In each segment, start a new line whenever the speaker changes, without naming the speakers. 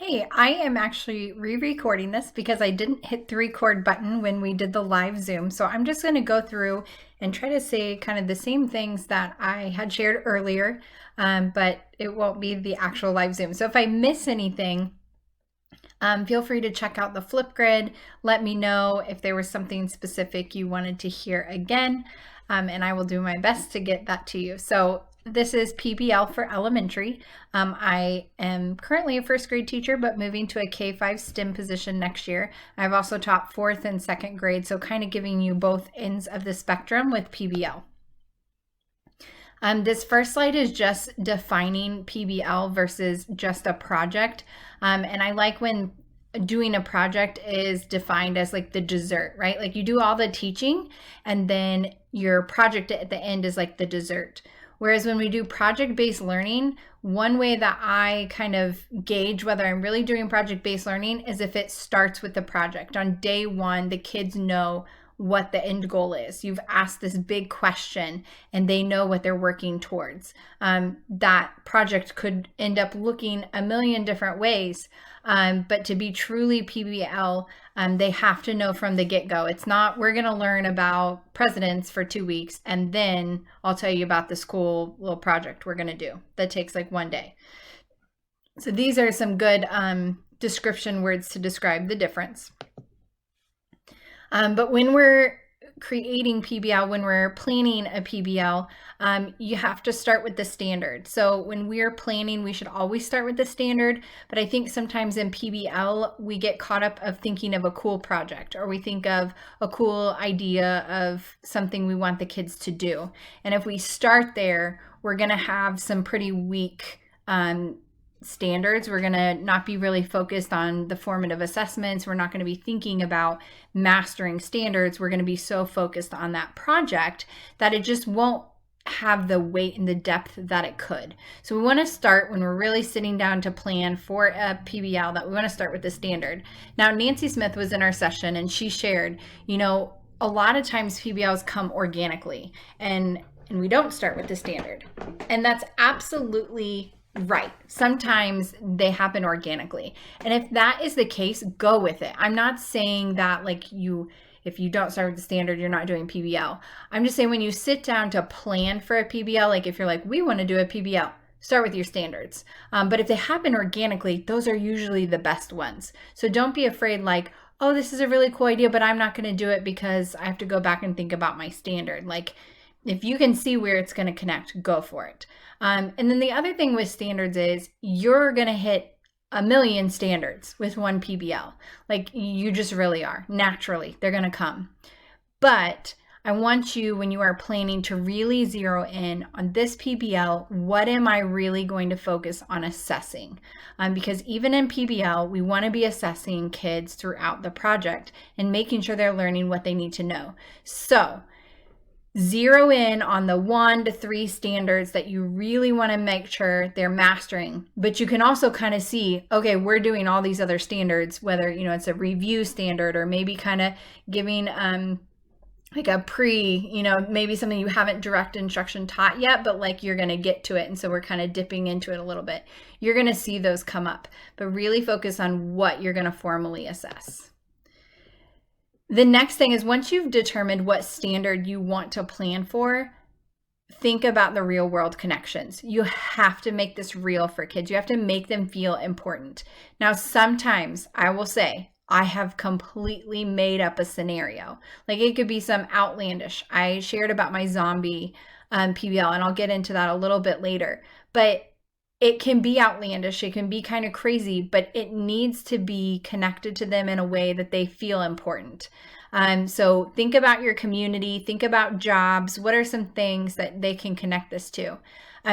Hey, I am actually re-recording this because I didn't hit the record button when we did the live Zoom. So I'm just going to go through and try to say kind of the same things that I had shared earlier, but it won't be the actual live Zoom. So if I miss anything, feel free to check out the Flipgrid. Let me know if there was something specific you wanted to hear again, and I will do my best to get that to you. So this is PBL for elementary. I am currently a first grade teacher, but moving to a K-5 STEM position next year. I've also taught fourth and second grade, so kind of giving you both ends of the spectrum with PBL. This first slide is just defining PBL versus just a project. And I like when doing a project is defined as like the dessert, right? Like you do all the teaching and then your project at the end is like the dessert. Whereas when we do project-based learning, one way that I kind of gauge whether I'm really doing project-based learning is if it starts with the project. On day one, the kids know what the end goal is. You've asked this big question and they know what they're working towards. That project could end up looking a million different ways, but to be truly PBL, they have to know from the get-go. It's not, we're going to learn about presidents for 2 weeks and then I'll tell you about this cool little project we're going to do that takes like one day. So these are some good description words to describe the difference. But when we're creating PBL, when we're planning a PBL, you have to start with the standard. So when we're planning, we should always start with the standard. But I think sometimes in PBL, we get caught up of thinking of a cool project, or we think of a cool idea of something we want the kids to do. And if we start there, we're going to have some pretty weak standards. We're going to not be really focused on the formative assessments. We're not going to be thinking about mastering standards. We're going to be so focused on that project that it just won't have the weight and the depth that it could. So we want to start when we're really sitting down to plan for a PBL, that we want to start with the standard. Now, Nancy Smith was in our session and she shared, a lot of times PBLs come organically and we don't start with the standard. And that's absolutely right. Sometimes they happen organically. And if that is the case, go with it. I'm not saying that if you don't start with the standard, you're not doing PBL. I'm just saying when you sit down to plan for a PBL, like if you're like, we want to do a PBL, start with your standards. But if they happen organically, those are usually the best ones. So don't be afraid like, oh, this is a really cool idea, but I'm not going to do it because I have to go back and think about my standard. Like if you can see where it's going to connect, go for it. And then the other thing with standards is you're going to hit a million standards with one PBL. Like you just really are. Naturally, they're going to come. But I want you, when you are planning, to really zero in on this PBL. What am I really going to focus on assessing? Because even in PBL, we want to be assessing kids throughout the project and making sure they're learning what they need to know. So zero in on the 1 to 3 standards that you really want to make sure they're mastering. But you can also kind of see, okay, we're doing all these other standards, whether, it's a review standard or maybe kind of giving like a maybe something you haven't direct instruction taught yet, but like you're going to get to it. And so we're kind of dipping into it a little bit. You're going to see those come up, but really focus on what you're going to formally assess. The next thing is once you've determined what standard you want to plan for, think about the real world connections. You have to make this real for kids. You have to make them feel important. Now, sometimes I will say, I have completely made up a scenario. Like it could be some outlandish. I shared about my zombie PBL, and I'll get into that a little bit later. But it can be outlandish, it can be kind of crazy, but it needs to be connected to them in a way that they feel important. So think about your community, think about jobs. What are some things that they can connect this to?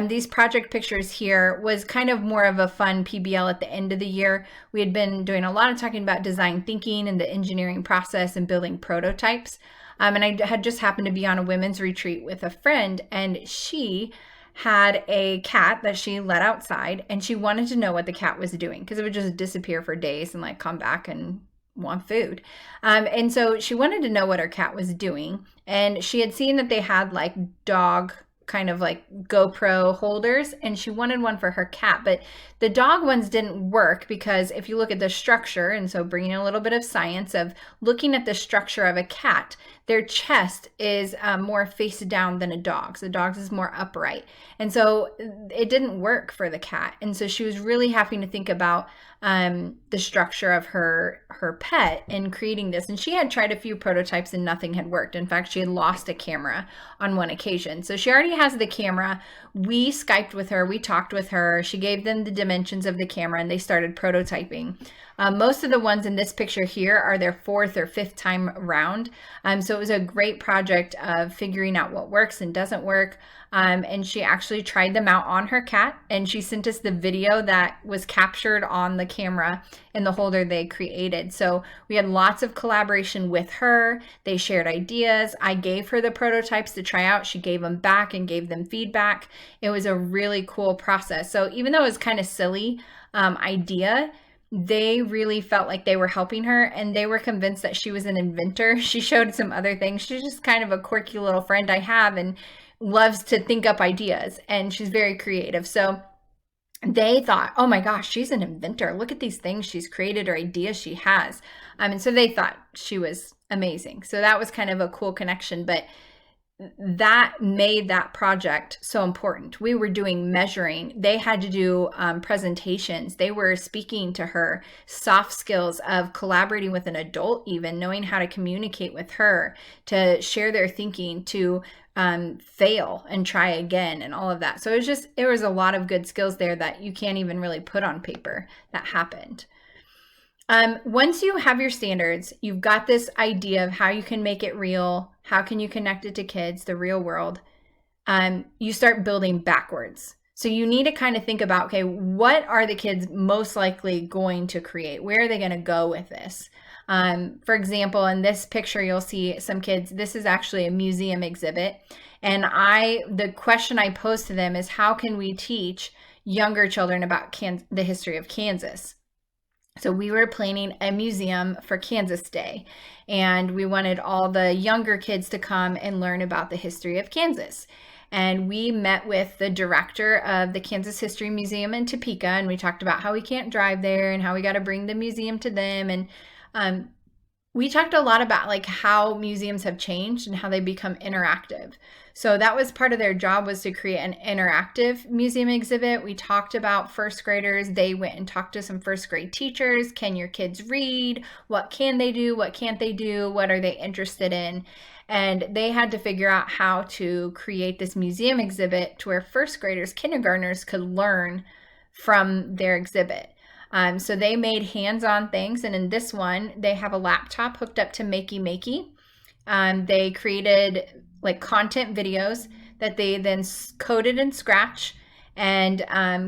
These project pictures here was kind of more of a fun PBL at the end of the year. We had been doing a lot of talking about design thinking and the engineering process and building prototypes. And I had just happened to be on a women's retreat with a friend, and she had a cat that she let outside, and she wanted to know what the cat was doing because it would just disappear for days and like come back and want food. And so she wanted to know what her cat was doing, and she had seen that they had like dog kind of like GoPro holders, and she wanted one for her cat. But the dog ones didn't work because if you look at the structure, and so bringing a little bit of science of looking at the structure of a cat, their chest is more face down than a dog's. The dog's is more upright. And so it didn't work for the cat. And so she was really having to think about the structure of her pet in creating this. And she had tried a few prototypes and nothing had worked. In fact, she had lost a camera on one occasion. So she already has the camera. We Skyped with her. We talked with her. She gave them the dimensions of the camera and they started prototyping. Most of the ones in this picture here are their 4th or 5th time around. So it was a great project of figuring out what works and doesn't work. And she actually tried them out on her cat, and she sent us the video that was captured on the camera in the holder they created. So we had lots of collaboration with her. They shared ideas. I gave her the prototypes to try out. She gave them back and gave them feedback. It was a really cool process. So even though it was kind of silly idea, they really felt like they were helping her, and they were convinced that she was an inventor. She showed some other things. She's just kind of a quirky little friend I have and loves to think up ideas, and she's very creative. So they thought, oh my gosh, she's an inventor. Look at these things she's created or ideas she has. And so they thought she was amazing. So that was kind of a cool connection. But that made that project so important. We were doing measuring. They had to do presentations. They were speaking to her, soft skills of collaborating with an adult, even knowing how to communicate with her, to share their thinking, to fail and try again, and all of that. So it was a lot of good skills there that you can't even really put on paper that happened. Once you have your standards, you've got this idea of how you can make it real, how can you connect it to kids, the real world, you start building backwards. So you need to kind of think about, okay, what are the kids most likely going to create? Where are they going to go with this? For example, in this picture, you'll see some kids, this is actually a museum exhibit. And the question I posed to them is, how can we teach younger children about the history of Kansas? So we were planning a museum for Kansas Day, and we wanted all the younger kids to come and learn about the history of Kansas. And we met with the director of the Kansas History Museum in Topeka, and we talked about how we can't drive there and how we got to bring the museum to them. And we talked a lot about like how museums have changed and how they become interactive. So that was part of their job, was to create an interactive museum exhibit. We talked about first graders. They went and talked to some first grade teachers. Can your kids read? What can they do? What can't they do? What are they interested in? And they had to figure out how to create this museum exhibit to where first graders, kindergartners could learn from their exhibit. So they made hands-on things. And in this one, they have a laptop hooked up to Makey Makey. They created like content videos that they then coded in Scratch, and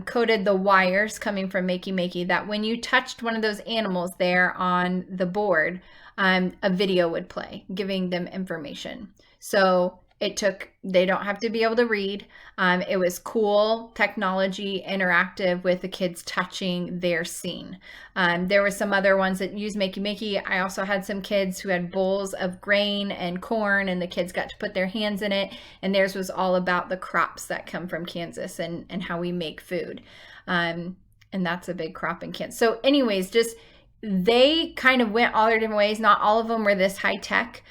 coded the wires coming from Makey Makey, that when you touched one of those animals there on the board, a video would play giving them information. So they don't have to be able to read. It was cool technology, interactive, with the kids touching their scene. There were some other ones that used Makey Makey. I also had some kids who had bowls of grain and corn, and the kids got to put their hands in it. And theirs was all about the crops that come from Kansas and how we make food. And that's a big crop in Kansas. So anyways, they kind of went all their different ways. Not all of them were this high tech.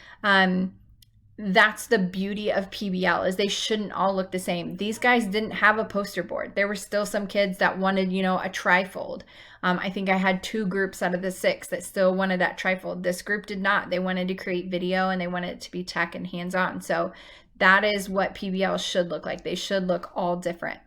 That's the beauty of PBL, is they shouldn't all look the same. These guys didn't have a poster board. There were still some kids that wanted, a trifold. I think I had 2 groups out of the 6 that still wanted that trifold. This group did not. They wanted to create video, and they wanted it to be tech and hands-on. So that is what PBL should look like. They should look all different.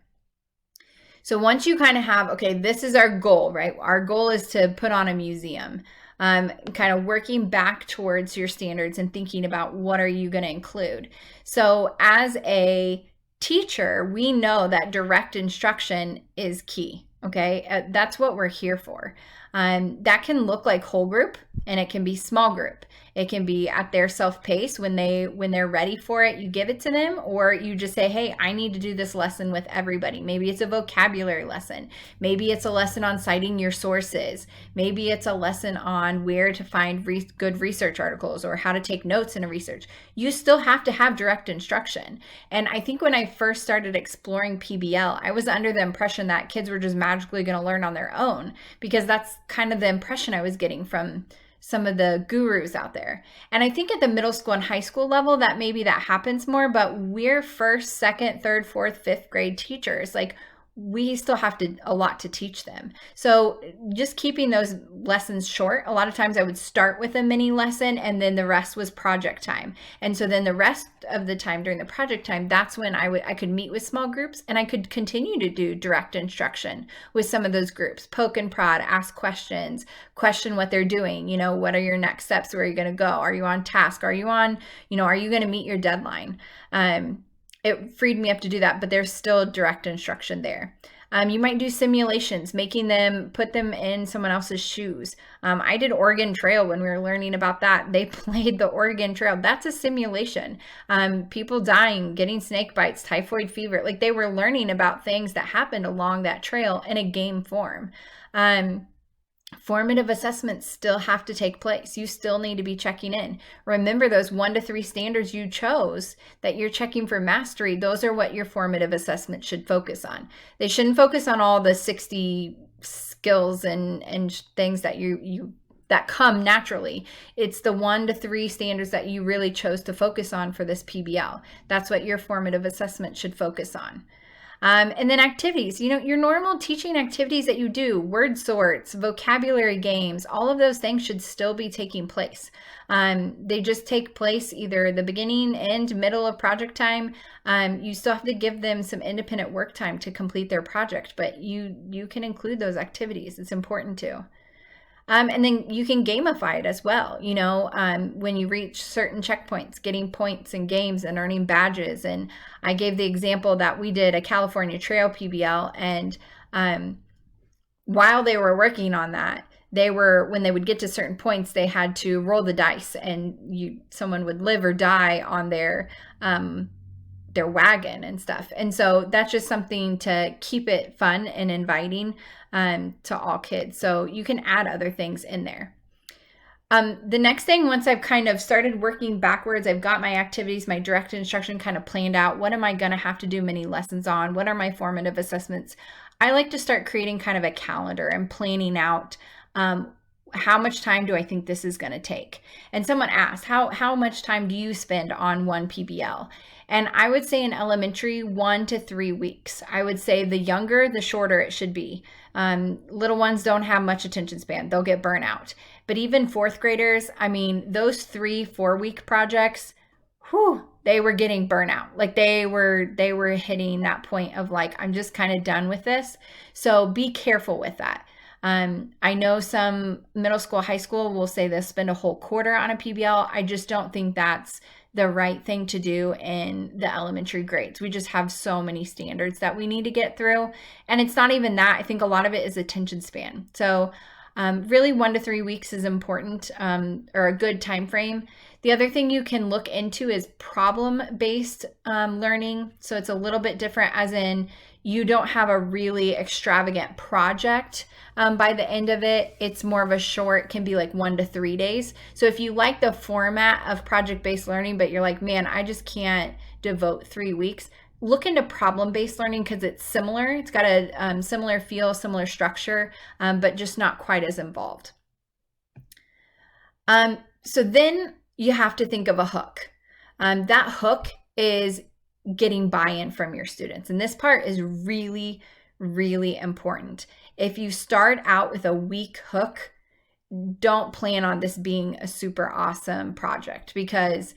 So once you kind of have, okay, this is our goal, right? Our goal is to put on a museum. Kind of working back towards your standards and thinking about what are you going to include. So as a teacher, we know that direct instruction is key. Okay, that's what we're here for. That can look like whole group, and it can be small group. It can be at their self-pace when they're ready for it, you give it to them, or you just say, hey, I need to do this lesson with everybody. Maybe it's a vocabulary lesson. Maybe it's a lesson on citing your sources. Maybe it's a lesson on where to find good research articles or how to take notes in a research. You still have to have direct instruction. And I think when I first started exploring PBL, I was under the impression that kids were just magically going to learn on their own, because that's kind of the impression I was getting from some of the gurus out there. And I think at the middle school and high school level that maybe that happens more, but we're first, second, third, fourth, fifth grade teachers. Like, we still have a lot to teach them. So just keeping those lessons short. A lot of times I would start with a mini lesson and then the rest was project time. And so then the rest of the time during the project time, that's when I could meet with small groups and I could continue to do direct instruction with some of those groups. Poke and prod, ask questions, question what they're doing. What are your next steps? Where are you going to go? Are you on task? Are you on, are you going to meet your deadline? It freed me up to do that, but there's still direct instruction there. You might do simulations, put them in someone else's shoes. I did Oregon Trail when we were learning about that. They played the Oregon Trail. That's a simulation. People dying, getting snake bites, typhoid fever. Like, they were learning about things that happened along that trail in a game form. Formative assessments still have to take place. You still need to be checking in. Remember those 1 to 3 standards you chose that you're checking for mastery. Those are what your formative assessment should focus on. They shouldn't focus on all the 60 skills and things that that come naturally. It's the 1 to 3 standards that you really chose to focus on for this PBL. That's what your formative assessment should focus on. And then activities, your normal teaching activities that you do, word sorts, vocabulary games, all of those things should still be taking place. They just take place either the beginning and middle of project time. You still have to give them some independent work time to complete their project, but you can include those activities. It's important too. And then you can gamify it as well, when you reach certain checkpoints, getting points in games and earning badges. And I gave the example that we did a California Trail PBL, and while they were working on that, when they would get to certain points, they had to roll the dice, and someone would live or die on their wagon and stuff. And so that's just something to keep it fun and inviting to all kids. So you can add other things in there. The next thing, once I've kind of started working backwards, I've got my activities, my direct instruction kind of planned out. What am I going to have to do mini lessons on? What are my formative assessments? I like to start creating kind of a calendar and planning out how much time do I think this is going to take? And someone asked, how much time do you spend on one PBL? And I would say in elementary, 1 to 3 weeks. I would say the younger, the shorter it should be. Little ones don't have much attention span. They'll get burnout. But even fourth graders, those 3-4 week projects, they were getting burnout. Like, they were hitting that point of like, I'm just kind of done with this. So be careful with that. I know some middle school, high school will say they'll spend a whole quarter on a PBL. I just don't think that's the right thing to do in the elementary grades. We just have so many standards that we need to get through. And it's not even that. I think a lot of it is attention span. So really 1 to 3 weeks is important, or a good time frame. The other thing you can look into is problem-based learning. So it's a little bit different, as in you don't have a really extravagant project by the end of it. It's more of a short, can be like 1 to 3 days. So if you like the format of project-based learning, but you're like, man, I just can't devote 3 weeks, look into problem-based learning, because it's similar. It's got a similar feel, similar structure, but just not quite as involved. So then you have to think of a hook. That hook is getting buy-in from your students. And this part is really, really important. If you start out with a weak hook, don't plan on this being a super awesome project, because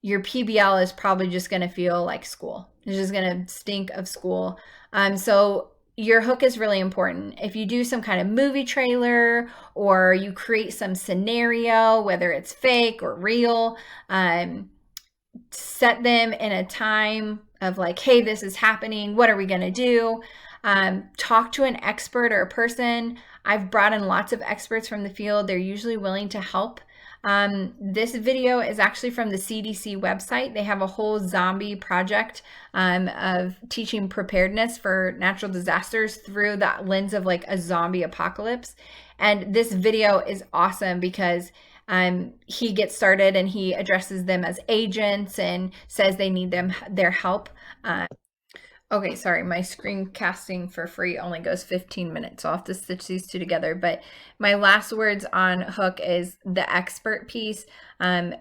your PBL is probably just going to feel like school. It's just going to stink of school. So your hook is really important. If you do some kind of movie trailer, or you create some scenario, whether it's fake or real, set them in a time of like, hey, this is happening. What are we going to do? Talk to an expert or a person. I've brought in lots of experts from the field. They're usually willing to help. This video is actually from the CDC website. They have a whole zombie project of teaching preparedness for natural disasters through that lens of like a zombie apocalypse. And this video is awesome because he gets started and he addresses them as agents and says they need their help. Okay, sorry, my screencasting for free only goes 15 minutes, so I'll have to stitch these two together. But my last words on Hook is the expert piece.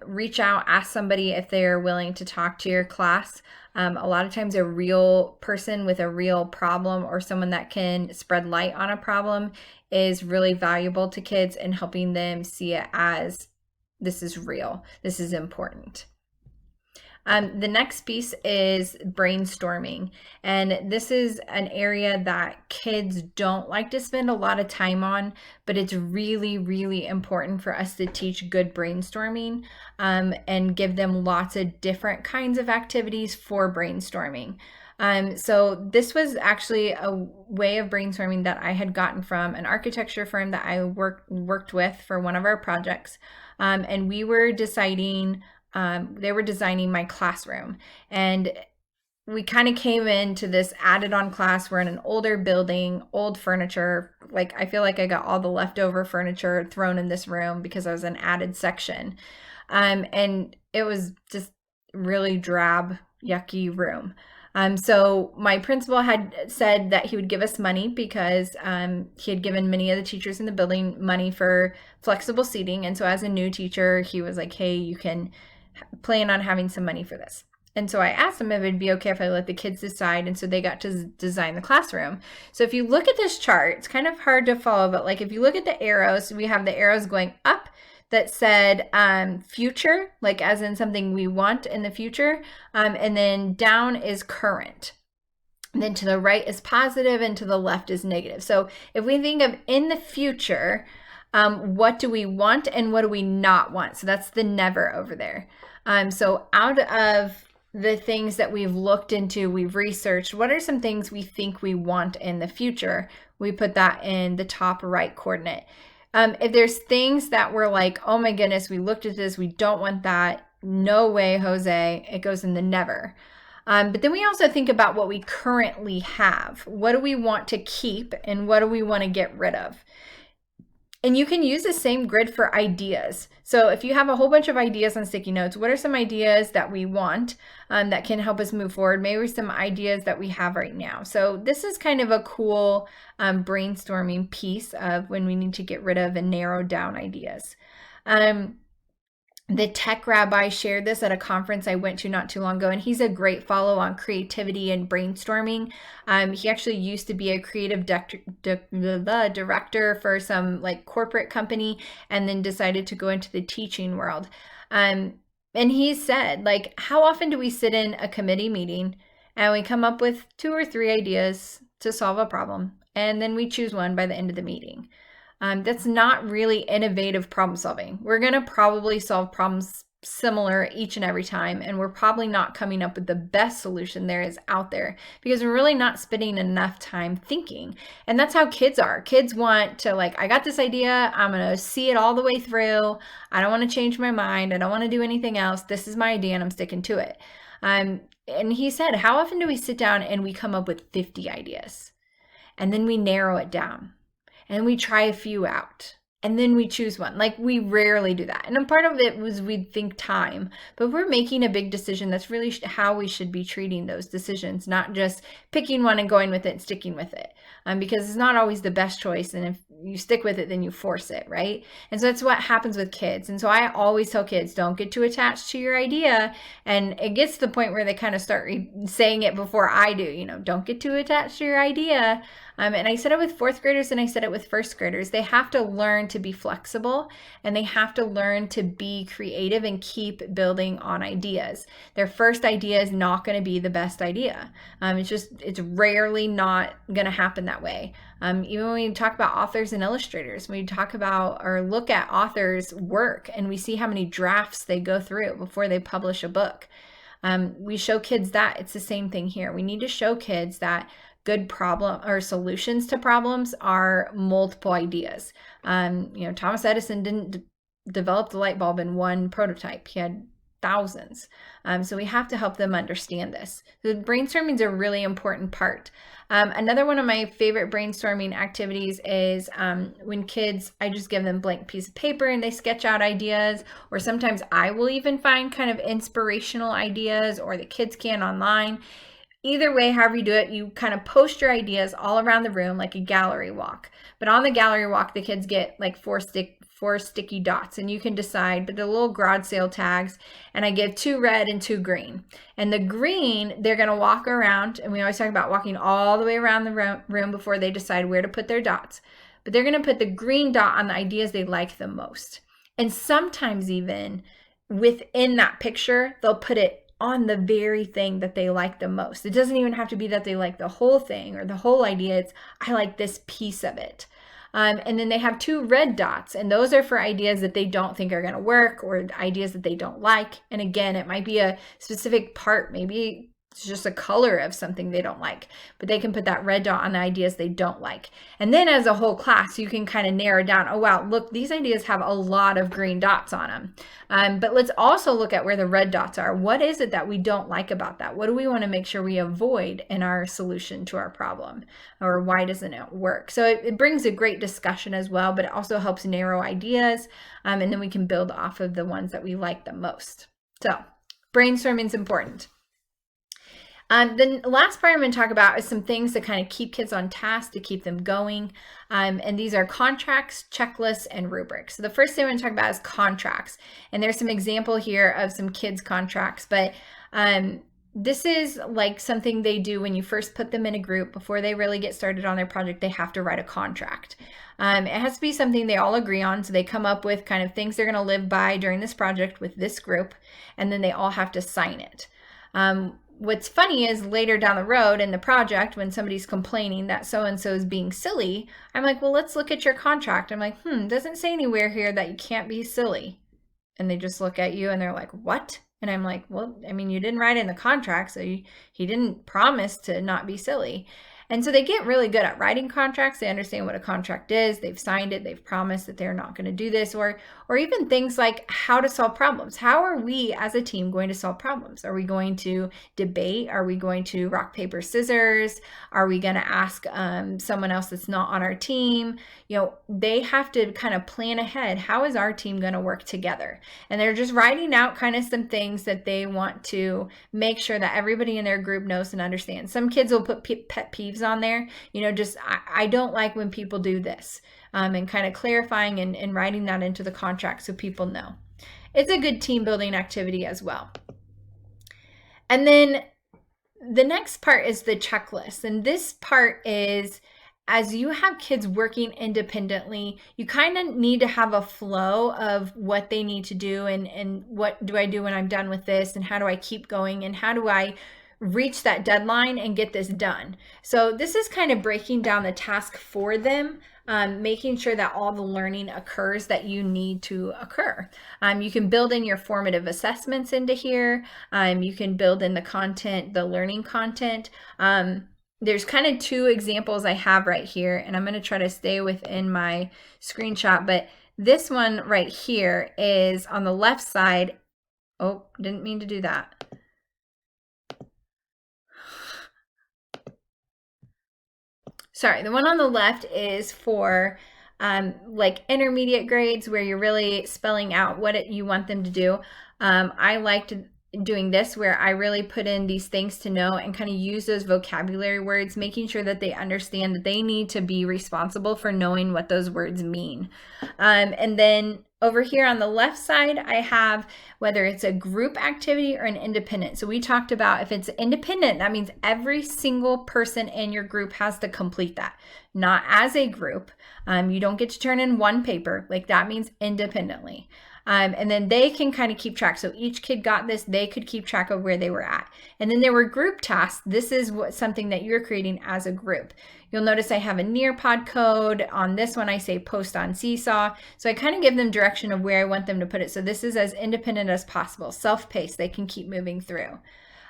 Reach out, ask somebody if they're willing to talk to your class. A lot of times a real person with a real problem or someone that can spread light on a problem is really valuable to kids and helping them see it as this is real, this is important. The next piece is brainstorming. And this is an area that kids don't like to spend a lot of time on, but it's really, really important for us to teach good brainstorming and give them lots of different kinds of activities for brainstorming. So this was actually a way of brainstorming that I had gotten from an architecture firm that I worked with for one of our projects. And we were deciding they were designing my classroom, and we kind of came into this added on class. We're in an older building, old furniture. Like I feel like I got all the leftover furniture thrown in this room because I was an added section. And it was just really drab, yucky room. So my principal had said that he would give us money because he had given many of the teachers in the building money for flexible seating. And so as a new teacher, he was like, hey, you can plan on having some money for this. And so I asked them if it'd be okay if I let the kids decide. And so they got to design the classroom. So if you look at this chart, it's kind of hard to follow, but like if you look at the arrows, we have the arrows going up that said future, like as in something we want in the future. And then down is current. And then to the right is positive and to the left is negative. So if we think of in the future, what do we want and what do we not want? So that's the never over there. So out of the things that we've looked into, we've researched, what are some things we think we want in the future? We put that in the top right coordinate. If there's things that we're like, oh my goodness, we looked at this, we don't want that, no way, Jose, it goes in the never. But then we also think about what we currently have. What do we want to keep and what do we want to get rid of? And you can use the same grid for ideas. So if you have a whole bunch of ideas on sticky notes, what are some ideas that we want that can help us move forward? Maybe some ideas that we have right now. So this is kind of a cool brainstorming piece of when we need to get rid of and narrow down ideas. The tech rabbi shared this at a conference I went to not too long ago, and he's a great follow on creativity and brainstorming. He actually used to be a creative director for some like corporate company and then decided to go into the teaching world. And he said, like, how often do we sit in a committee meeting and we come up with 2 or 3 ideas to solve a problem, and then we choose one by the end of the meeting? That's not really innovative problem solving. We're going to probably solve problems similar each and every time, and we're probably not coming up with the best solution there is out there because we're really not spending enough time thinking. And that's how kids are. Kids want to, like, I got this idea, I'm going to see it all the way through. I don't want to change my mind. I don't want to do anything else. This is my idea and I'm sticking to it. And he said, how often do we sit down and we come up with 50 ideas and then we narrow it down? And we try a few out and then we choose one. Like, we rarely do that. And a part of it was we think time, but we're making a big decision. That's really how we should be treating those decisions, not just picking one and going with it and sticking with it. Because it's not always the best choice. And if you stick with it, then you force it, right? And so that's what happens with kids. And so I always tell kids, don't get too attached to your idea. And it gets to the point where they kind of start saying it before I do, don't get too attached to your idea. And I said it with 4th graders and I said it with 1st graders. They have to learn to be flexible and they have to learn to be creative and keep building on ideas. Their first idea is not going to be the best idea. It's rarely not going to happen that way. Even when we talk about authors and illustrators, when we talk about or look at authors' work and we see how many drafts they go through before they publish a book, we show kids that. It's the same thing here. We need to show kids that good problem or solutions to problems are multiple ideas. Thomas Edison didn't developed a light bulb in one prototype. He had thousands. So we have to help them understand this. So brainstorming is a really important part. Another one of my favorite brainstorming activities is when kids, I just give them a blank piece of paper and they sketch out ideas, or sometimes I will even find kind of inspirational ideas, or the kids can online. Either way, however you do it, you kind of post your ideas all around the room like a gallery walk. But on the gallery walk, the kids get like four sticky dots, and you can decide, but the little garage sale tags, and I give 2 red and 2 green. And the green, they're going to walk around, and we always talk about walking all the way around the room before they decide where to put their dots. But they're going to put the green dot on the ideas they like the most. And sometimes even within that picture, they'll put it on the very thing that they like the most. It doesn't even have to be that they like the whole thing or the whole idea. It's, I like this piece of it. And then they have 2 red dots, and those are for ideas that they don't think are going to work, or ideas that they don't like. And again, it might be a specific part. Maybe it's just a color of something they don't like, but they can put that red dot on the ideas they don't like. And then as a whole class, you can kind of narrow down, oh wow, look, these ideas have a lot of green dots on them. But let's also look at where the red dots are. What is it that we don't like about that? What do we want to make sure we avoid in our solution to our problem? Or why doesn't it work? So it brings a great discussion as well, but it also helps narrow ideas. And then we can build off of the ones that we like the most. So brainstorming is important. The last part I'm going to talk about is some things to kind of keep kids on task, to keep them going. And these are contracts, checklists, and rubrics. So the first thing I'm going to talk about is contracts. And there's some example here of some kids' contracts, but this is like something they do when you first put them in a group. Before they really get started on their project, they have to write a contract. It has to be something they all agree on. So they come up with kind of things they're going to live by during this project with this group, and then they all have to sign it. What's funny is later down the road in the project, when somebody's complaining that so-and-so is being silly, I'm like, well, let's look at your contract. I'm like, doesn't say anywhere here that you can't be silly. And they just look at you and they're like, what? And I'm like, well, I mean, you didn't write in the contract, so he didn't promise to not be silly. And so they get really good at writing contracts. They understand what a contract is. They've signed it. They've promised that they're not going to do this, or even things like how to solve problems. How are we as a team going to solve problems? Are we going to debate? Are we going to rock, paper, scissors? Are we going to ask someone else that's not on our team? You know, they have to kind of plan ahead. How is our team going to work together? And they're just writing out kind of some things that they want to make sure that everybody in their group knows and understands. Some kids will put pet peeves on there, you know, just I don't like when people do this, and kind of clarifying and writing that into the contract so people know. It's a good team building activity as well. And then the next part is the checklist. And this part is, as you have kids working independently, you kind of need to have a flow of what they need to do, and what do I do when I'm done with this, and how do I keep going, and how do I reach that deadline and get this done. So this is kind of breaking down the task for them, making sure that all the learning occurs that you need to occur. You can build in your formative assessments into here. You can build in the content, the learning content. There's kind of 2 examples I have right here, and I'm going to try to stay within my screenshot, but this one right here is on the left side. Oh, didn't mean to do that. Sorry, the one on the left is for like intermediate grades, where you're really spelling out what you want them to do. I liked doing this, where I really put in these things to know and kind of use those vocabulary words, making sure that they understand that they need to be responsible for knowing what those words mean. And then over here on the left side, I have whether it's a group activity or an independent. So we talked about if it's independent, that means every single person in your group has to complete that, not as a group. You don't get to turn in one paper, like that means independently. And then they can kind of keep track. So each kid got this, they could keep track of where they were at. And then there were group tasks. This is something that you're creating as a group. You'll notice I have a Nearpod code. On this one, I say post on Seesaw. So I kind of give them direction of where I want them to put it. So this is as independent as possible, self-paced. They can keep moving through.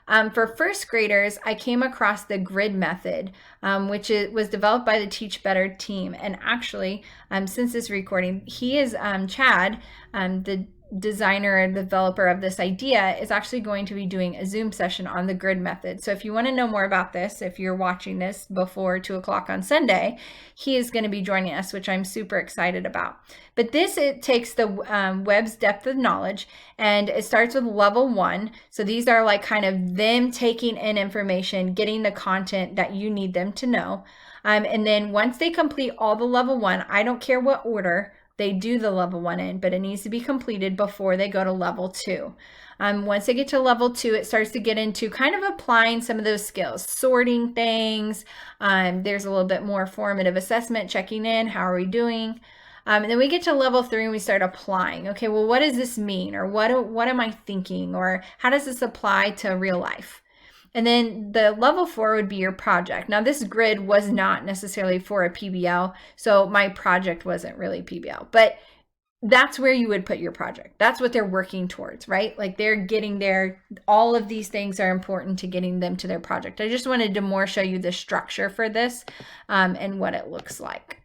For first graders, I came across the grid method, which was developed by the Teach Better team. And actually, since this recording, he is Chad, the designer and developer of this idea, is actually going to be doing a Zoom session on the grid method. So if you want to know more about this, if you're watching this before 2 o'clock on Sunday, he is going to be joining us, which I'm super excited about. But it takes the web's depth of knowledge, and it starts with level 1. So these are like kind of them taking in information, getting the content that you need them to know. And then once they complete all the level 1, I don't care what order they do the level 1 in, but it needs to be completed before they go to level 2. Once they get to level 2, it starts to get into kind of applying some of those skills, sorting things. There's a little bit more formative assessment, checking in, how are we doing? And then we get to level 3 and we start applying. Okay, well, what does this mean? Or what am I thinking? Or how does this apply to real life? And then the level 4 would be your project. Now this grid was not necessarily for a PBL, so my project wasn't really PBL, but that's where you would put your project. That's what they're working towards, right? Like they're getting there. All of these things are important to getting them to their project. I just wanted to more show you the structure for this and what it looks like.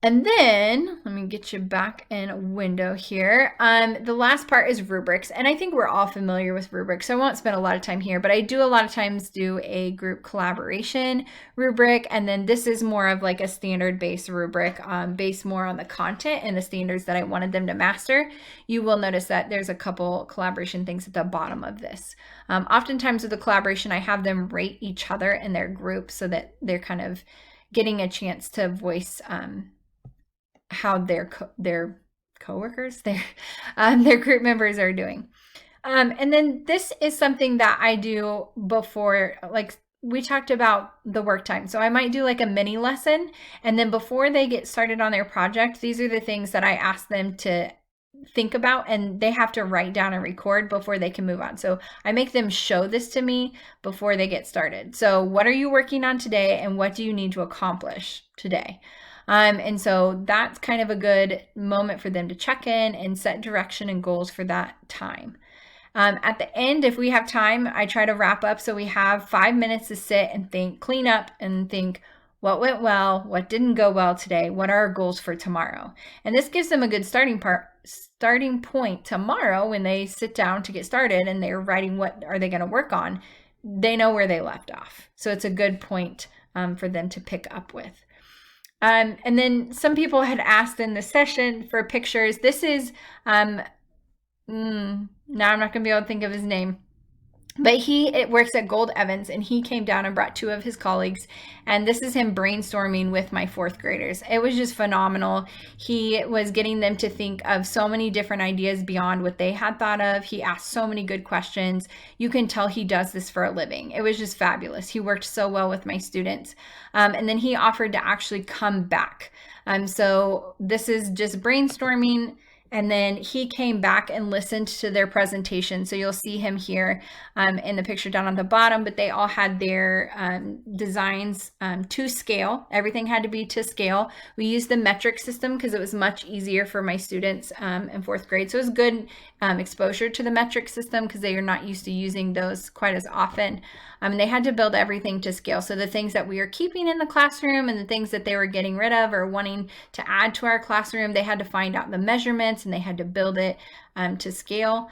And then, let me get you back in a window here. The last part is rubrics, and I think we're all familiar with rubrics, so I won't spend a lot of time here, but I do a lot of times do a group collaboration rubric, and then this is more of like a standard-based rubric based more on the content and the standards that I wanted them to master. You will notice that there's a couple collaboration things at the bottom of this. Oftentimes with the collaboration, I have them rate each other in their group so that they're kind of getting a chance to voice how their coworkers, their group members are doing. And then this is something that I do before, like we talked about the work time. So I might do like a mini lesson, and then before they get started on their project, these are the things that I ask them to think about, and they have to write down and record before they can move on. So I make them show this to me before they get started. So what are you working on today, and what do you need to accomplish today? And so that's kind of a good moment for them to check in and set direction and goals for that time. At the end, if we have time, I try to wrap up so we have 5 minutes to sit and think, clean up and think, what went well, what didn't go well today, what are our goals for tomorrow? And this gives them a good starting point tomorrow when they sit down to get started and they're writing what are they going to work on. They know where they left off. So it's a good point for them to pick up with. And then some people had asked in the session for pictures. This is, now I'm not going to be able to think of his name, but it works at Gold Evans, and he came down and brought 2 of his colleagues, and this is him brainstorming with my 4th graders. It was just phenomenal. He was getting them to think of so many different ideas beyond what they had thought of. He asked so many good questions. You can tell he does this for a living. It was just fabulous. He worked so well with my students. And then he offered to actually come back. So this is just brainstorming. And then he came back and listened to their presentation. So you'll see him here in the picture down on the bottom, but they all had their designs to scale. Everything had to be to scale. We used the metric system because it was much easier for my students in 4th grade. So it was good exposure to the metric system because they are not used to using those quite as often. And they had to build everything to scale. So the things that we are keeping in the classroom and the things that they were getting rid of or wanting to add to our classroom, they had to find out the measurements and they had to build it to scale.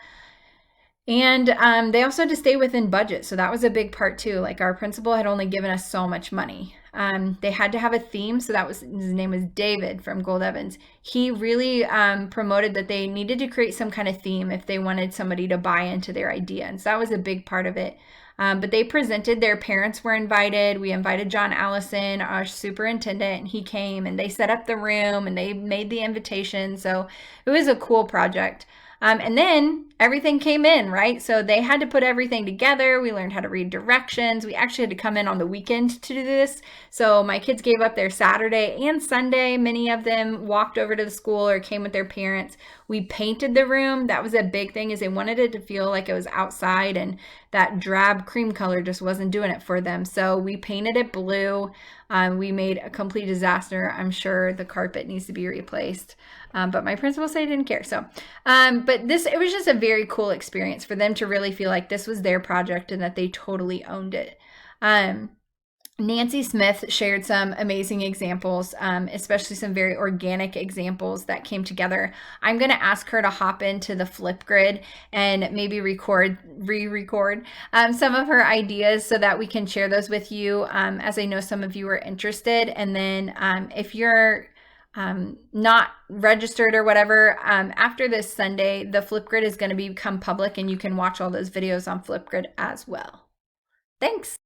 And they also had to stay within budget. So that was a big part too. Like our principal had only given us so much money. They had to have a theme. So his name was David from Gold Evans. He really promoted that they needed to create some kind of theme if they wanted somebody to buy into their idea. And so that was a big part of it. But they presented, their parents were invited. We invited John Allison, our superintendent, and he came and they set up the room and they made the invitation. So it was a cool project. And then everything came in, right? So they had to put everything together. We learned how to read directions. We actually had to come in on the weekend to do this. So my kids gave up their Saturday and Sunday. Many of them walked over to the school or came with their parents. We painted the room. That was a big thing, is they wanted it to feel like it was outside, and that drab cream color just wasn't doing it for them. So we painted it blue. We made a complete disaster. I'm sure the carpet needs to be replaced. But my principal said he didn't care. So, but it was just a very cool experience for them to really feel like this was their project and that they totally owned it. Nancy Smith shared some amazing examples, especially some very organic examples that came together. I'm going to ask her to hop into the Flipgrid and maybe re-record some of her ideas so that we can share those with you, as I know some of you are interested. And then if you're not registered or whatever, after this Sunday, the Flipgrid is going to become public and you can watch all those videos on Flipgrid as well. Thanks.